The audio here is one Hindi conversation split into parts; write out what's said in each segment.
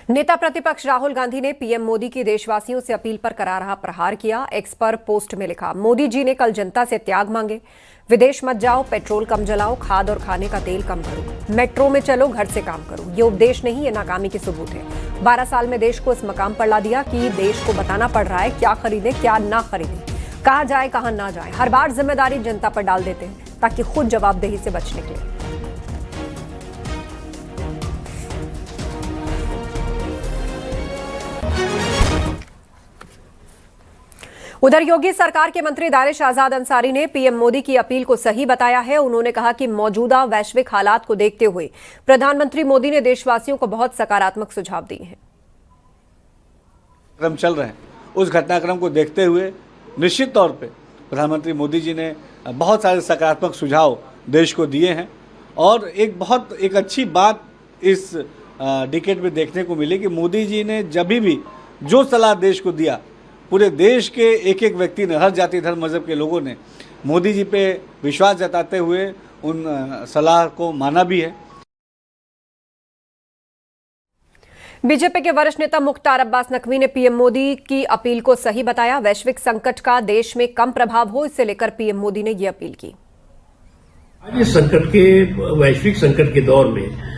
नेता प्रतिपक्ष राहुल गांधी ने पीएम मोदी की देशवासियों से अपील पर करारा प्रहार किया। एक्स पर पोस्ट में लिखा, मोदी जी ने कल जनता से त्याग मांगे। विदेश मत जाओ, पेट्रोल कम जलाओ, खाद और खाने का तेल कम करो, मेट्रो में चलो, घर से काम करो। ये उपदेश नहीं, ये नाकामी के सबूत है। 12 साल में देश को इस मकाम पर ला दिया कि देश को बताना पड़ रहा है क्या खरीदे क्या ना खरीदे, कहाँ जाए कहाँ ना जाए। हर बार जिम्मेदारी जनता पर डाल देते हैं ताकि खुद जवाबदेही से बच निकले। उधर योगी सरकार के मंत्री दानिश आजाद अंसारी ने पीएम मोदी की अपील को सही बताया है। उन्होंने कहा कि मौजूदा वैश्विक हालात को देखते हुए प्रधानमंत्री मोदी ने देशवासियों को बहुत सकारात्मक सुझाव दिए हैं। क्रम चल रहे हैं, उस घटनाक्रम को देखते हुए निश्चित तौर पे प्रधानमंत्री मोदी जी ने बहुत सारे सकारात्मक सुझाव देश को दिए हैं। और एक अच्छी बात इस डिकेड में देखने को मिली कि मोदी जी ने जब भी जो सलाह देश को दिया, पूरे देश के एक एक व्यक्ति ने, हर जाति धर्म मजहब के लोगों ने मोदी जी पे विश्वास जताते हुए उन सलाह को माना भी है। बीजेपी के वरिष्ठ नेता मुख्तार अब्बास नकवी ने पीएम मोदी की अपील को सही बताया। वैश्विक संकट का देश में कम प्रभाव हो, इससे लेकर पीएम मोदी ने यह अपील की। आज इस संकट के वैश्विक संकट के दौर में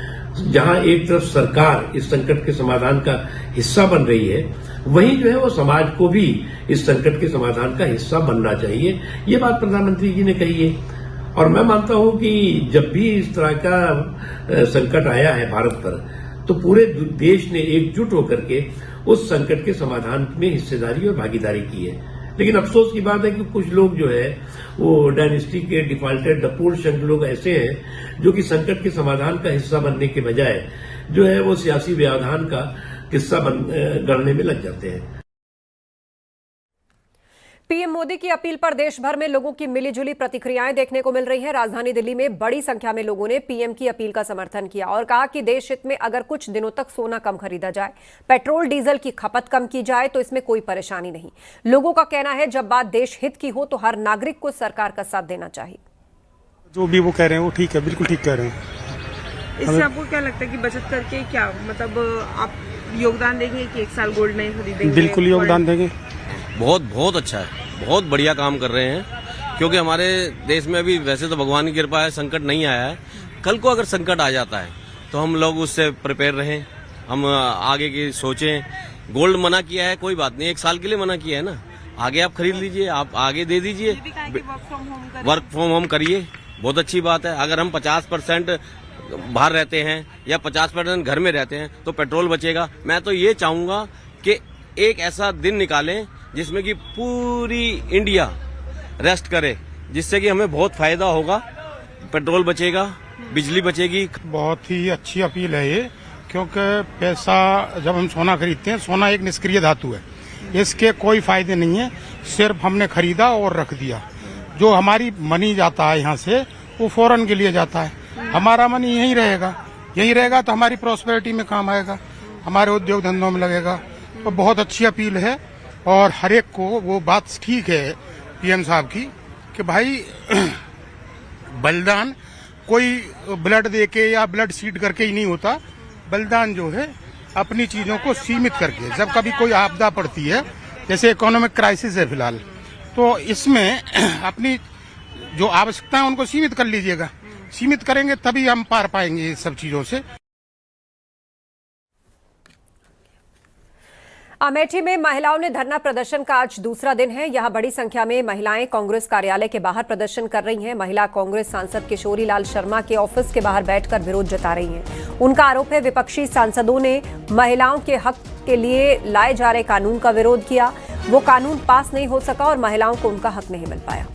जहां एक तरफ सरकार इस संकट के समाधान का हिस्सा बन रही है, वहीं जो है वो समाज को भी इस संकट के समाधान का हिस्सा बनना चाहिए। ये बात प्रधानमंत्री जी ने कही है। और मैं मानता हूं कि जब भी इस तरह का संकट आया है भारत पर, तो पूरे देश ने एकजुट होकर के उस संकट के समाधान में हिस्सेदारी और भागीदारी की है। लेकिन अफसोस की बात है कि कुछ लोग जो है वो डायनेस्टी के डिफॉल्टेड डपूर शंख लोग ऐसे हैं जो कि संकट के समाधान का हिस्सा बनने के बजाय जो है वो सियासी व्यवधान का हिस्सा गढ़ने में लग जाते हैं। पीएम मोदी की अपील पर देश भर में लोगों की मिलीजुली प्रतिक्रियाएं देखने को मिल रही हैं। राजधानी दिल्ली में बड़ी संख्या में लोगों ने पीएम की अपील का समर्थन किया और कहा कि देश हित में अगर कुछ दिनों तक सोना कम खरीदा जाए, पेट्रोल डीजल की खपत कम की जाए तो इसमें कोई परेशानी नहीं। लोगों का कहना है जब बात देश हित की हो तो हर नागरिक को सरकार का साथ देना चाहिए। जो भी वो कह रहे हैं वो ठीक है, बिल्कुल ठीक कह रहे हैं। इससे आपको क्या लगता है कि बचत करके क्या मतलब आप योगदान देंगे कि 1 साल गोल्ड नहीं खरीदेंगे? बिल्कुल योगदान देंगे। बहुत अच्छा है, बहुत बढ़िया काम कर रहे हैं। क्योंकि हमारे देश में अभी वैसे तो भगवान की कृपा है, संकट नहीं आया है। कल को अगर संकट आ जाता है तो हम लोग उससे प्रिपेयर रहें, हम आगे की सोचें। गोल्ड मना किया है, कोई बात नहीं, 1 साल के लिए मना किया है ना, आगे आप खरीद लीजिए, आप आगे दे दीजिए। वर्क फ्रॉम होम करिए, बहुत अच्छी बात है। अगर हम 50% बाहर रहते हैं या 50% घर में रहते हैं तो पेट्रोल बचेगा। मैं तो ये चाहूंगा कि एक ऐसा दिन निकालें जिसमें कि पूरी इंडिया रेस्ट करे, जिससे कि हमें बहुत फायदा होगा। पेट्रोल बचेगा, बिजली बचेगी। बहुत ही अच्छी अपील है ये, क्योंकि पैसा जब हम सोना खरीदते हैं, सोना एक निष्क्रिय धातु है, इसके कोई फायदे नहीं है। सिर्फ हमने खरीदा और रख दिया। जो हमारी मनी जाता है यहाँ से वो फॉरेन के लिए जाता है, हमारा मनी यहीं रहेगा तो हमारी प्रॉस्पेरिटी में काम आएगा, हमारे उद्योग धंधों में लगेगा। तो बहुत अच्छी अपील है और हर एक को वो बात ठीक है पीएम साहब की कि भाई बलिदान कोई ब्लड देके या ब्लड सीड करके ही नहीं होता। बलिदान जो है अपनी चीजों को सीमित करके, जब कभी कोई आपदा पड़ती है, जैसे इकोनॉमिक क्राइसिस है फिलहाल, तो इसमें अपनी जो आवश्यकता है उनको सीमित कर लीजिएगा। सीमित करेंगे तभी हम पार पाएंगे इस सब चीजों से। अमेठी में महिलाओं ने धरना प्रदर्शन का आज दूसरा दिन है। यहां बड़ी संख्या में महिलाएं कांग्रेस कार्यालय के बाहर प्रदर्शन कर रही हैं। महिला कांग्रेस सांसद किशोरी लाल शर्मा के ऑफिस के बाहर बैठकर विरोध जता रही हैं। उनका आरोप है विपक्षी सांसदों ने महिलाओं के हक के लिए लाए जा रहे कानून का विरोध किया। वो कानून पास नहीं हो सका और महिलाओं को उनका हक नहीं मिल पाया।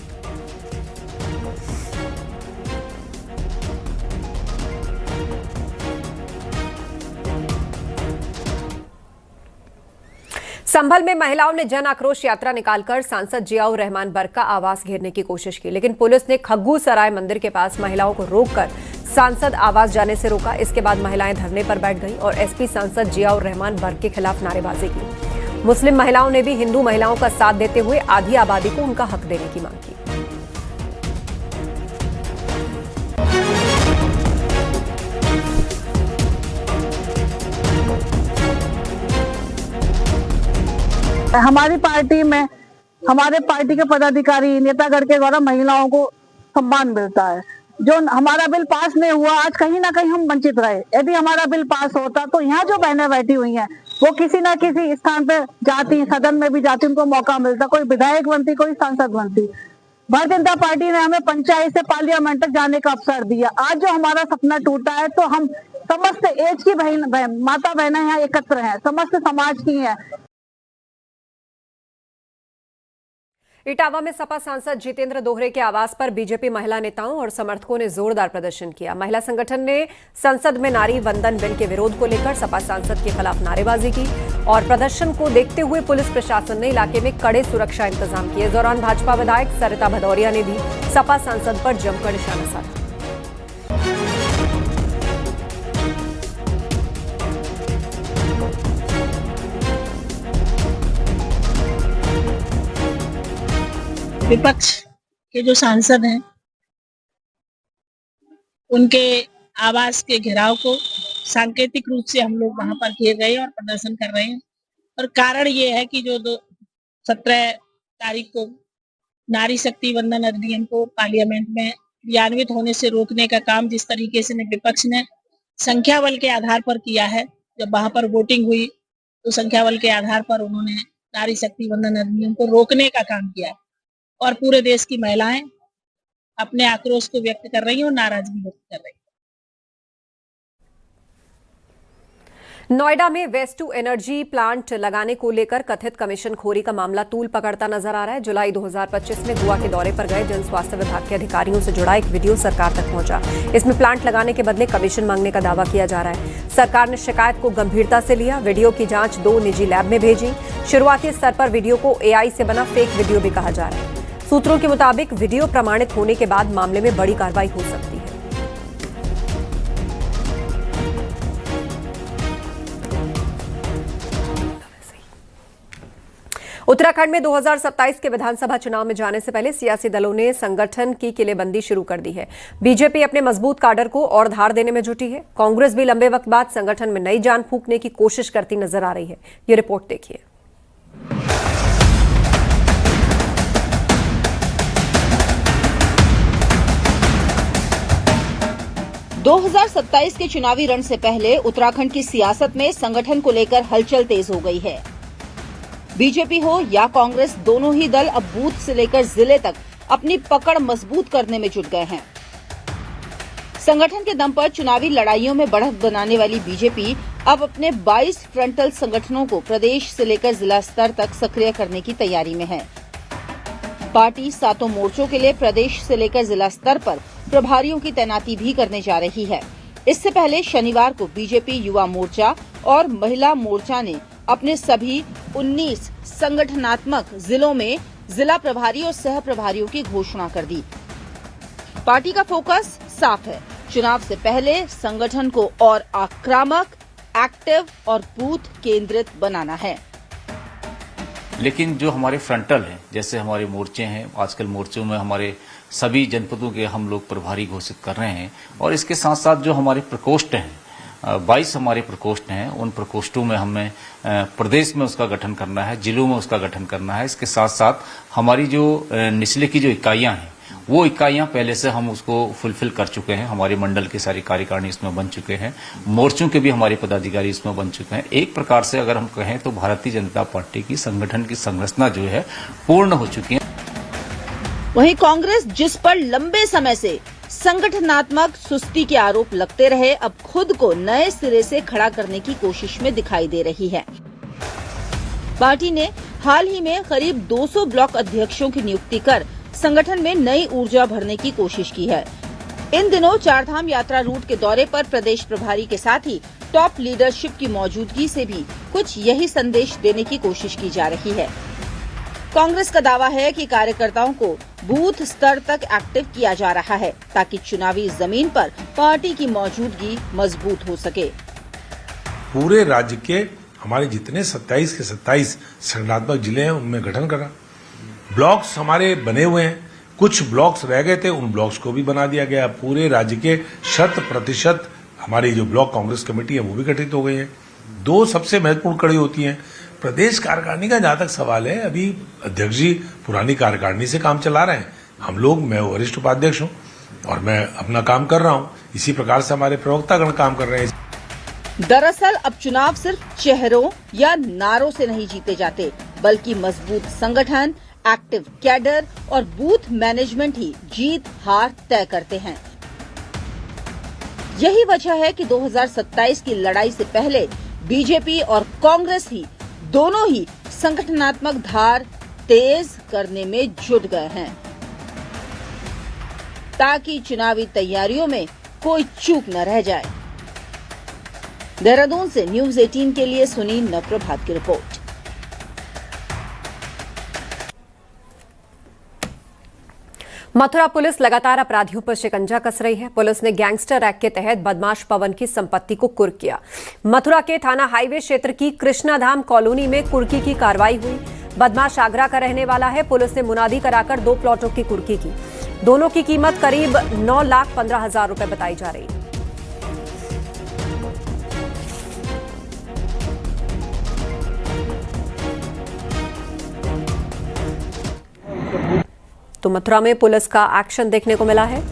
संभल में महिलाओं ने जन आक्रोश यात्रा निकालकर सांसद जियाउर रहमान बर्क का आवास घेरने की कोशिश की, लेकिन पुलिस ने खग्गू सराय मंदिर के पास महिलाओं को रोककर सांसद आवास जाने से रोका। इसके बाद महिलाएं धरने पर बैठ गईं और एसपी सांसद जियाउर रहमान बर्क के खिलाफ नारेबाजी की। मुस्लिम महिलाओं ने भी हिंदू महिलाओं का साथ देते हुए आधी आबादी को उनका हक देने की मांग की। हमारी पार्टी में हमारे पार्टी के पदाधिकारी नेतागढ़ के द्वारा महिलाओं को सम्मान मिलता है। जो हमारा बिल पास नहीं हुआ, आज कहीं ना कहीं हम वंचित रहे। यदि हमारा बिल पास होता तो यहाँ जो बहनें बैठी हुई हैं वो किसी ना किसी स्थान पे जाती, सदन में भी जाती, उनको मौका मिलता, कोई विधायक बनती, कोई सांसद बनती। भारतीय जनता पार्टी ने हमें पंचायत से पार्लियामेंट तक जाने का अवसर दिया। आज जो हमारा सपना टूटा है तो हम समस्त एज की माता बहनें यहाँ एकत्र हैं, समस्त समाज की हैं। इटावा में सपा सांसद जितेंद्र दोहरे के आवास पर बीजेपी महिला नेताओं और समर्थकों ने जोरदार प्रदर्शन किया। महिला संगठन ने संसद में नारी वंदन बिल के विरोध को लेकर सपा सांसद के खिलाफ नारेबाजी की और प्रदर्शन को देखते हुए पुलिस प्रशासन ने इलाके में कड़े सुरक्षा इंतजाम किए। इस दौरान भाजपा विधायक सरिता भदौरिया ने भी सपा सांसद पर जमकर निशाना साधा। विपक्ष के जो सांसद हैं उनके आवास के घेराव को सांकेतिक रूप से हम लोग वहां पर घेर रहे हैं और प्रदर्शन कर रहे हैं। और कारण ये है कि जो 17 तारीख को नारी शक्ति वंदन अधिनियम को पार्लियामेंट में क्रियान्वित होने से रोकने का काम जिस तरीके से विपक्ष ने संख्या बल के आधार पर किया है, जब वहां पर वोटिंग हुई तो संख्या बल के आधार पर उन्होंने नारी शक्ति वंदन अधिनियम को रोकने का काम किया और पूरे देश की महिलाएं अपने आक्रोश को व्यक्त कर रही हैं और नाराजगी व्यक्त कर रही हैं। नोएडा में वेस्ट टू एनर्जी प्लांट लगाने को लेकर कथित कमीशन खोरी का मामला तूल पकड़ता नजर आ रहा है। जुलाई 2025 में गोवा के दौरे पर गए जन स्वास्थ्य विभाग के अधिकारियों से जुड़ा एक वीडियो सरकार तक पहुंचा। इसमें प्लांट लगाने के बदले कमीशन मांगने का दावा किया जा रहा है। सरकार ने शिकायत को गंभीरता से लिया, वीडियो की जांच 2 निजी लैब में भेजी। शुरुआती स्तर पर वीडियो को AI से बना फेक वीडियो भी कहा जा रहा है। सूत्रों के मुताबिक वीडियो प्रमाणित होने के बाद मामले में बड़ी कार्रवाई हो सकती है। उत्तराखंड में 2027 के विधानसभा चुनाव में जाने से पहले सियासी दलों ने संगठन की किलेबंदी शुरू कर दी है। बीजेपी अपने मजबूत काडर को और धार देने में जुटी है। कांग्रेस भी लंबे वक्त बाद संगठन में नई जान फूंकने की कोशिश करती नजर आ रही है। ये रिपोर्ट देखिए। 2027 के चुनावी रण से पहले उत्तराखंड की सियासत में संगठन को लेकर हलचल तेज हो गई है। बीजेपी हो या कांग्रेस, दोनों ही दल अब बूथ से लेकर जिले तक अपनी पकड़ मजबूत करने में जुट गए हैं। संगठन के दम पर चुनावी लड़ाइयों में बढ़त बनाने वाली बीजेपी अब अपने 22 फ्रंटल संगठनों को प्रदेश से लेकर जिला स्तर तक सक्रिय करने की तैयारी में है। पार्टी 7 मोर्चों के लिए प्रदेश से लेकर जिला स्तर पर प्रभारियों की तैनाती भी करने जा रही है। इससे पहले शनिवार को बीजेपी युवा मोर्चा और महिला मोर्चा ने अपने सभी 19 संगठनात्मक जिलों में जिला प्रभारी और सह प्रभारियों की घोषणा कर दी। पार्टी का फोकस साफ है, चुनाव से पहले संगठन को और आक्रामक, एक्टिव और बूथ केंद्रित बनाना है। लेकिन जो हमारे फ्रंटल हैं, जैसे हमारे मोर्चे हैं, आजकल मोर्चों में हमारे सभी जनपदों के हम लोग प्रभारी घोषित कर रहे हैं और इसके साथ साथ जो हमारे प्रकोष्ठ हैं, 22 हमारे प्रकोष्ठ हैं, उन प्रकोष्ठों में हमें प्रदेश में उसका गठन करना है, जिलों में उसका गठन करना है। इसके साथ साथ हमारी जो निचले की जो इकाइयां हैं, वो इकाइयां पहले से हम उसको फुलफिल कर चुके हैं। हमारे मंडल की सारी कार्यकारिणी इसमें बन चुके हैं, मोर्चों के भी हमारे पदाधिकारी इसमें बन चुके हैं। एक प्रकार से अगर हम कहें तो भारतीय जनता पार्टी की संगठन की संरचना जो है पूर्ण हो चुकी है। वहीं कांग्रेस, जिस पर लंबे समय से संगठनात्मक सुस्ती के आरोप लगते रहे, अब खुद को नए सिरे से खड़ा करने की कोशिश में दिखाई दे रही है। पार्टी ने हाल ही में करीब 200 ब्लॉक अध्यक्षों की नियुक्ति कर संगठन में नई ऊर्जा भरने की कोशिश की है। इन दिनों चारधाम यात्रा रूट के दौरे पर प्रदेश प्रभारी के साथ ही टॉप लीडरशिप की मौजूदगी से भी कुछ यही संदेश देने की कोशिश की जा रही है। कांग्रेस का दावा है कि कार्यकर्ताओं को बूथ स्तर तक एक्टिव किया जा रहा है ताकि चुनावी जमीन पर पार्टी की मौजूदगी मजबूत हो सके। पूरे राज्य के हमारे जितने 27 के 27 संगठनात्मक जिले हैं उनमें गठन करा। ब्लॉक्स हमारे बने हुए हैं, कुछ ब्लॉक्स रह गए थे, उन ब्लॉक्स को भी बना दिया गया। पूरे राज्य के 100% हमारी जो ब्लॉक कांग्रेस कमेटी है वो भी गठित हो गई है। 2 सबसे महत्वपूर्ण कड़ी होती हैं। प्रदेश कार्यकारिणी का जहां तक सवाल है, अभी अध्यक्ष जी पुरानी कार्यकारिणी से काम चला रहे हैं। हम लोग, मैं वरिष्ठ उपाध्यक्ष हूं और मैं अपना काम कर रहा हूं, इसी प्रकार से हमारे प्रवक्तागण काम कर रहे हैं। दरअसल अब चुनाव सिर्फ चेहरों या नारों से नहीं जीते जाते, बल्कि मजबूत संगठन, एक्टिव कैडर और बूथ मैनेजमेंट ही जीत हार तय करते हैं। यही वजह है कि 2027 की लड़ाई से पहले बीजेपी और कांग्रेस ही दोनों ही संगठनात्मक धार तेज करने में जुट गए हैं, ताकि चुनावी तैयारियों में कोई चूक न रह जाए। देहरादून से न्यूज़ 18 के लिए सुनील नवप्रभात की रिपोर्ट। मथुरा पुलिस लगातार अपराधियों पर शिकंजा कस रही है। पुलिस ने गैंगस्टर एक्ट के तहत बदमाश पवन की संपत्ति को कुर्क किया। मथुरा के थाना हाईवे क्षेत्र की कृष्णाधाम कॉलोनी में कुर्की की कार्रवाई हुई। बदमाश आगरा का रहने वाला है। पुलिस ने मुनादी कराकर 2 प्लॉटों की कुर्की की। दोनों की कीमत करीब 9,15,000 रुपए बताई जा रही है। तो मथुरा में पुलिस का एक्शन देखने को मिला है।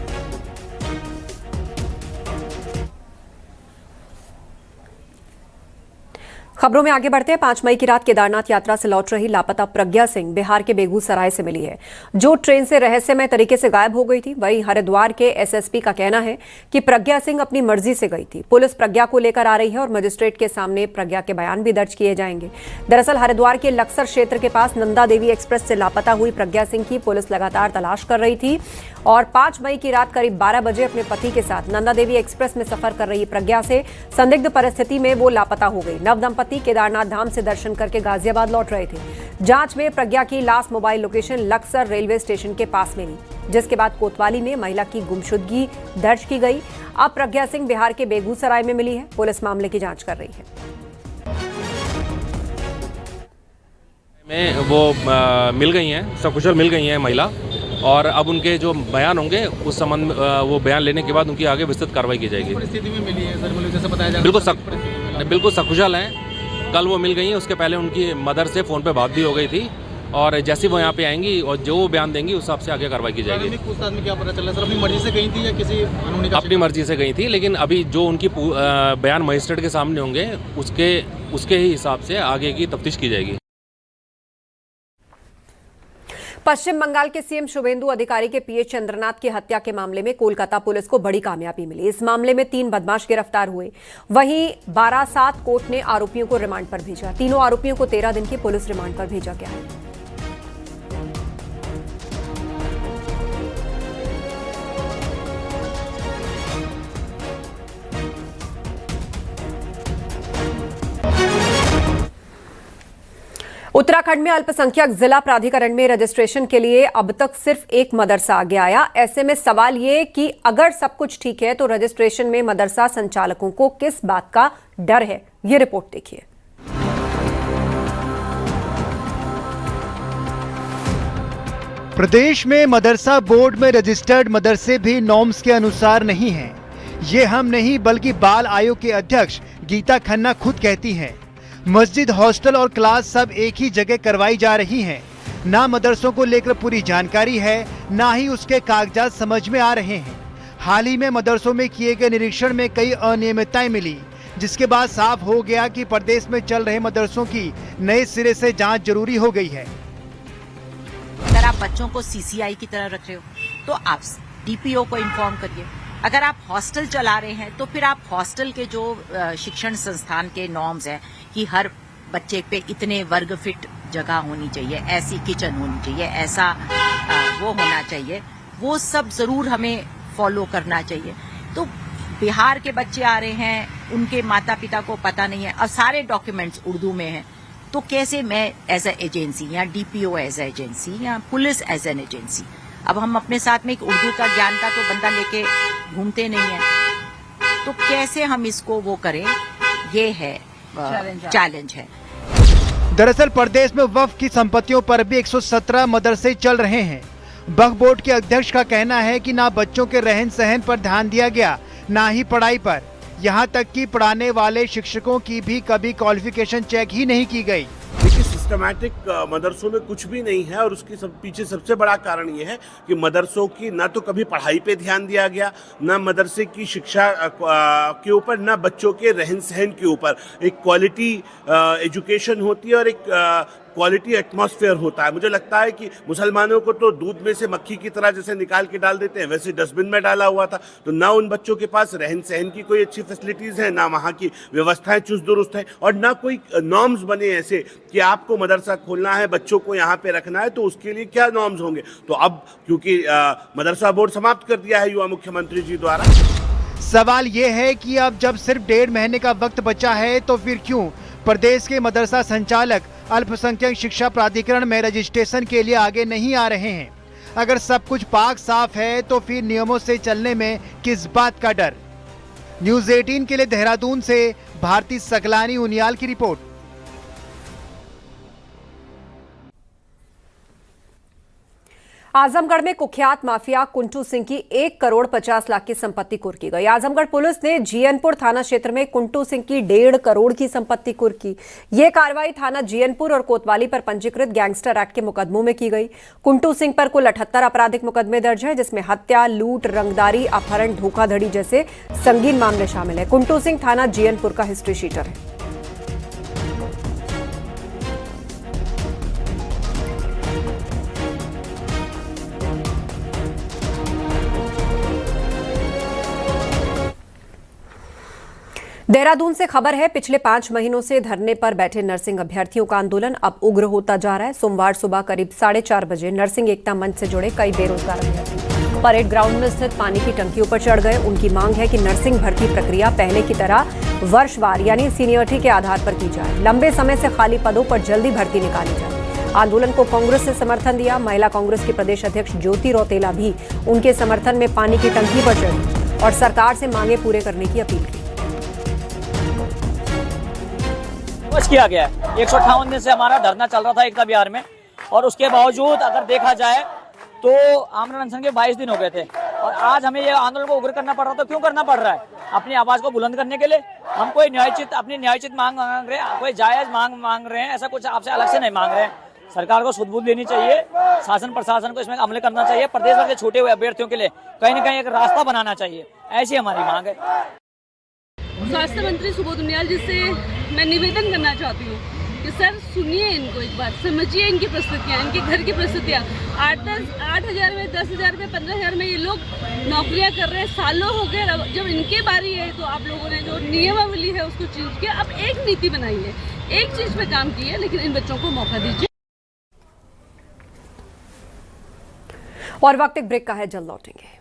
खबरों में आगे बढ़ते हैं। 5 मई की रात केदारनाथ यात्रा से लौट रही लापता प्रज्ञा सिंह बिहार के बेगूसराय से मिली है, जो ट्रेन से रहस्यमय तरीके से गायब हो गई थी। वहीं हरिद्वार के एसएसपी का कहना है कि प्रज्ञा सिंह अपनी मर्जी से गई थी। पुलिस प्रज्ञा को लेकर आ रही है और मजिस्ट्रेट के सामने प्रज्ञा के बयान भी दर्ज किए जाएंगे। दरअसल हरिद्वार के लक्सर क्षेत्र के पास नंदा देवी एक्सप्रेस से लापता हुई प्रज्ञा सिंह की पुलिस लगातार तलाश कर रही थी और 5 मई की रात करीब 12 बजे अपने पति के साथ नंदा देवी एक्सप्रेस में सफर कर रही प्रज्ञा से संदिग्ध परिस्थिति में वो लापता हो गई। नव दंपति केदारनाथ धाम से दर्शन करके गाजियाबाद लौट रहे थे। जांच में प्रज्ञा की last mobile location Laksar railway station के पास मिली, जिसके बाद कोतवाली में महिला की गुमशुदगी दर्ज की गई। अब प्रज्ञा सिंह बिहार के बेगूसराय में मिली है। पुलिस मामले की जांच कर रही है। में वो मिल गई हैं, सकुशल मिल गई हैं महिला, और अब उनके जो बयान होंगे उस संबंध वो बयान लेने के बाद उनकी आगे विस्तृत कार्रवाई की जाएगी। परिस्थिति में मिली है सर, जैसे बताया जा रहा है बिल्कुल सकुशल हैं। कल वो मिल गई हैं, उसके पहले उनकी मदर से फ़ोन पे बात भी हो गई थी और जैसे वो यहाँ पे आएंगी और जो वो बयान देंगी उस हिसाब से आगे कार्रवाई की जाएगी। पूछताछ में क्या पता चला सर, अपनी मर्जी से गई थी या किसी कानूनी? अपनी मर्जी से गई थी, लेकिन अभी जो उनकी बयान मजिस्ट्रेट के सामने होंगे उसके ही हिसाब से आगे की तफ्तीश की जाएगी। पश्चिम बंगाल के सीएम शुभेंदु अधिकारी के पीए चंद्रनाथ की हत्या के मामले में कोलकाता पुलिस को बड़ी कामयाबी मिली। इस मामले में 3 बदमाश गिरफ्तार हुए। वहीं बारासात कोर्ट ने आरोपियों को रिमांड पर भेजा। तीनों आरोपियों को 13 दिन की पुलिस रिमांड पर भेजा गया है। उत्तराखंड में अल्पसंख्यक जिला प्राधिकरण में रजिस्ट्रेशन के लिए अब तक सिर्फ एक मदरसा आगे आया। ऐसे में सवाल ये कि अगर सब कुछ ठीक है तो रजिस्ट्रेशन में मदरसा संचालकों को किस बात का डर है, ये रिपोर्ट देखिए। प्रदेश में मदरसा बोर्ड में रजिस्टर्ड मदरसे भी नॉर्म्स के अनुसार नहीं हैं। ये हम नहीं बल्कि बाल आयोग के अध्यक्ष गीता खन्ना खुद कहती हैं। मस्जिद, हॉस्टल और क्लास सब एक ही जगह करवाई जा रही हैं। ना मदरसों को लेकर पूरी जानकारी है, ना ही उसके कागजात समझ में आ रहे हैं। हाल ही में मदरसों में किए गए निरीक्षण में कई अनियमितताएं मिली, जिसके बाद साफ हो गया कि प्रदेश में चल रहे मदरसों की नए सिरे से जांच जरूरी हो गई है। अगर आप बच्चों को सीसीआई की तरह रख रहे हो तो आप डीपीओ को इन्फॉर्म करिए। अगर आप हॉस्टल चला रहे हैं तो फिर आप हॉस्टल के जो शिक्षण संस्थान के नॉर्म्स हैं कि हर बच्चे पे इतने वर्ग फिट जगह होनी चाहिए, ऐसी किचन होनी चाहिए, ऐसा वो होना चाहिए, वो सब जरूर हमें फॉलो करना चाहिए। तो बिहार के बच्चे आ रहे हैं, उनके माता पिता को पता नहीं है और सारे डॉक्यूमेंट्स उर्दू में हैं, तो कैसे मैं एज ए एजेंसी या डीपीओ एज ए एजेंसी या पुलिस एज एन एजेंसी, अब हम अपने साथ में एक उर्दू का ज्ञान का तो बंदा लेके घूमते नहीं है, तो कैसे हम इसको वो करें, ये है चैलेंज है। दरअसल प्रदेश में वक्फ की संपत्तियों पर भी 117 मदरसे चल रहे हैं। वक्फ बोर्ड के अध्यक्ष का कहना है कि ना बच्चों के रहन सहन पर ध्यान दिया गया, ना ही पढ़ाई पर। यहाँ तक कि पढ़ाने वाले शिक्षकों की भी कभी क्वालिफिकेशन चेक ही नहीं की गई। देखिए, सिस्टमैटिक मदरसों में कुछ भी नहीं है और उसके पीछे सबसे बड़ा कारण ये है कि मदरसों की ना तो कभी पढ़ाई पे ध्यान दिया गया, ना मदरसे की शिक्षा के ऊपर, ना बच्चों के रहन सहन के ऊपर। एक क्वालिटी एजुकेशन होती है और एक क्वालिटी एटमॉस्फेयर होता है। मुझे लगता है कि मुसलमानों को तो दूध में से मक्खी की तरह जैसे निकाल के डाल देते हैं, वैसे डस्टबिन में डाला हुआ था। तो ना उन बच्चों के पास रहन सहन की कोई अच्छी फैसिलिटीज़ है, ना वहाँ की व्यवस्थाएं चुस्त दुरुस्त है, और ना कोई नॉर्म्स बने ऐसे कि आपको मदरसा खोलना है, बच्चों को यहाँ पे रखना है तो उसके लिए क्या नॉर्म्स होंगे। तो अब क्योंकि मदरसा बोर्ड समाप्त कर दिया है युवा मुख्यमंत्री जी द्वारा। सवाल ये है कि अब जब सिर्फ 1.5 महीने का वक्त बचा है तो फिर क्यों प्रदेश के मदरसा संचालक अल्पसंख्यक शिक्षा प्राधिकरण में रजिस्ट्रेशन के लिए आगे नहीं आ रहे हैं। अगर सब कुछ पाक साफ है तो फिर नियमों से चलने में किस बात का डर। न्यूज़ 18 के लिए देहरादून से भारती सकलानी उनियाल की रिपोर्ट। आजमगढ़ में कुख्यात माफिया कुंटू सिंह की 1 करोड़ 50 लाख की संपत्ति कुर्की गई। आजमगढ़ पुलिस ने जीएनपुर थाना क्षेत्र में कुंटू सिंह की 1.5 करोड़ की संपत्ति कुर्की। ये कार्रवाई थाना जीएनपुर और कोतवाली पर पंजीकृत गैंगस्टर एक्ट के मुकदमों में की गई। कुंटू सिंह पर कुल 78 आपराधिक मुकदमे दर्ज है, जिसमें हत्या, लूट, रंगदारी, अपहरण, धोखाधड़ी जैसे संगीन मामले शामिल है। कुंटू सिंह थाना जीएनपुर का हिस्ट्री शीटर है। देहरादून से खबर है, पिछले 5 महीनों से धरने पर बैठे नर्सिंग अभ्यर्थियों का आंदोलन अब उग्र होता जा रहा है। सोमवार सुबह करीब 4:30 बजे नर्सिंग एकता मंच से जुड़े कई बेरोजगार अभ्यर्थी परेड ग्राउंड में स्थित पानी की टंकियों पर चढ़ गए। उनकी मांग है कि नर्सिंग भर्ती प्रक्रिया पहले की तरह वर्षवार यानी सीनियरिटी के आधार पर की जाए। लंबे समय से खाली पदों पर जल्दी भर्ती निकाली जाए। आंदोलन को कांग्रेस से समर्थन दिया। महिला कांग्रेस की प्रदेश अध्यक्ष ज्योति रौतेला भी उनके समर्थन में पानी की टंकी पर चढ़ी और सरकार से मांगे पूरे करने की अपील की। किया गया है। 158 दिन से हमारा धरना चल रहा था एकता विहार में, और उसके बावजूद अगर देखा जाए तो आमरण अनशन के 22 दिन हो गए थे, और आज हमें ये आंदोलन को उग्र करना पड़ रहा था। क्यों करना पड़ रहा है? अपनी आवाज को बुलंद करने के लिए। हम कोई अपनी न्यायोचित मांग मांग रहे हैं, कोई जायज मांग रहे हैं, ऐसा कुछ आपसे अलग से नहीं मांग रहे हैं। सरकार को सुध-बुध लेनी चाहिए, शासन प्रशासन को इसमें अमल करना चाहिए, प्रदेश भर के छूटे हुए अभ्यर्थियों के लिए कहीं न कहीं एक रास्ता बनाना चाहिए, ऐसी हमारी मांग है। स्वास्थ्य मंत्री सुबोध उनियाल जी से मैं निवेदन करना चाहती हूँ कि सर सुनिए इनको, एक बार समझिए इनकी परिस्थितियाँ, इनके घर की परिस्थितियाँ। 8,000 में, 10,000 में, 15,000 में ये लोग नौकरियाँ कर रहे हैं, सालों हो गए। जब इनके बारी है तो आप लोगों ने जो नियमावली है उसको चेंज किया। अब एक नीति बनाई है, एक चीज पे काम की है, लेकिन इन बच्चों को मौका दीजिए। और वक्त एक ब्रेक का है, जल्द लौटेंगे।